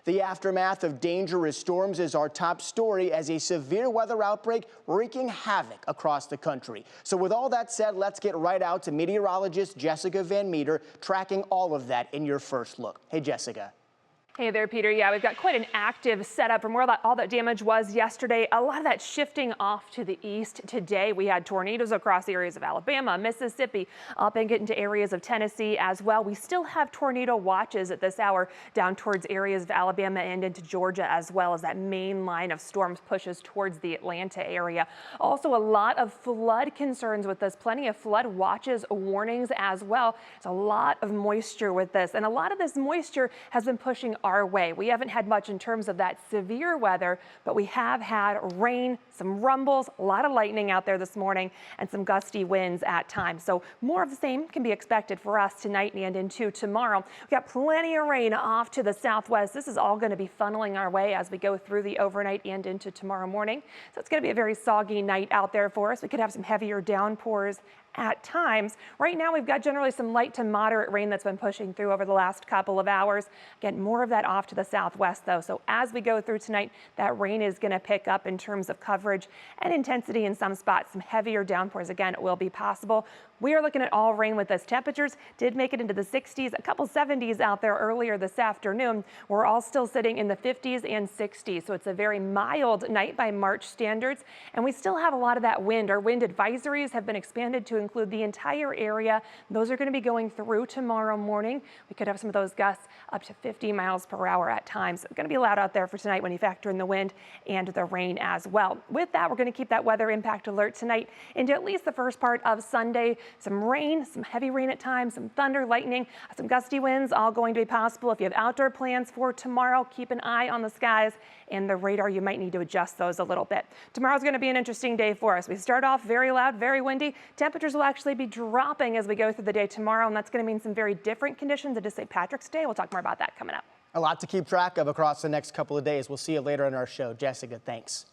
The aftermath of dangerous storms is our top story as a severe weather outbreak wreaking havoc across the country. So with all that said, let's get right out to meteorologist Jessica Van Meter tracking all of that in your first look. Hey, Jessica. Hey there, Peter. Yeah, we've got quite an active setup from where all that damage was yesterday. A lot of that shifting off to the east today. We had tornadoes across the areas of Alabama, Mississippi, up and get into areas of Tennessee as well. We still have tornado watches at this hour down towards areas of Alabama and into Georgia, as well as that main line of storms pushes towards the Atlanta area. Also, a lot of flood concerns with this. Plenty of flood watches, warnings as well. There's a lot of moisture with this, and a lot of this moisture has been pushing our way. We haven't had much in terms of that severe weather, but we have had rain, some rumbles, a lot of lightning out there this morning, and some gusty winds at times. So more of the same can be expected for us tonight and into tomorrow. We've got plenty of rain off to the southwest. This is all going to be funneling our way as we go through the overnight and into tomorrow morning. So it's going to be a very soggy night out there for us. We could have some heavier downpours at times. Right now, we've got generally some light to moderate rain that's been pushing through over the last couple of hours. Again, more of that off to the southwest, though. So as we go through tonight, that rain is going to pick up in terms of coverage and intensity in some spots. Some heavier downpours, again, will be possible. We are looking at all rain with this. Temperatures did make it into the 60s, a couple 70s out there earlier this afternoon. We're all still sitting in the 50s and 60s. So it's a very mild night by March standards. And we still have a lot of that wind. Our wind advisories have been expanded to include the entire area. Those are going to be going through tomorrow morning. We could have some of those gusts up to 50 miles per hour at times. It's going to be loud out there for tonight when you factor in the wind and the rain as well. With that, we're going to keep that weather impact alert tonight into at least the first part of Sunday. Some rain, some heavy rain at times, some thunder, lightning, some gusty winds, all going to be possible. If you have outdoor plans for tomorrow, keep an eye on the skies and the radar. You might need to adjust those a little bit. Tomorrow's going to be an interesting day for us. We start off very loud, very windy. Temperatures will actually be dropping as we go through the day tomorrow, and that's going to mean some very different conditions into St. Patrick's Day. We'll talk more about that coming up. A lot to keep track of across the next couple of days. We'll see you later in our show. Jessica, thanks.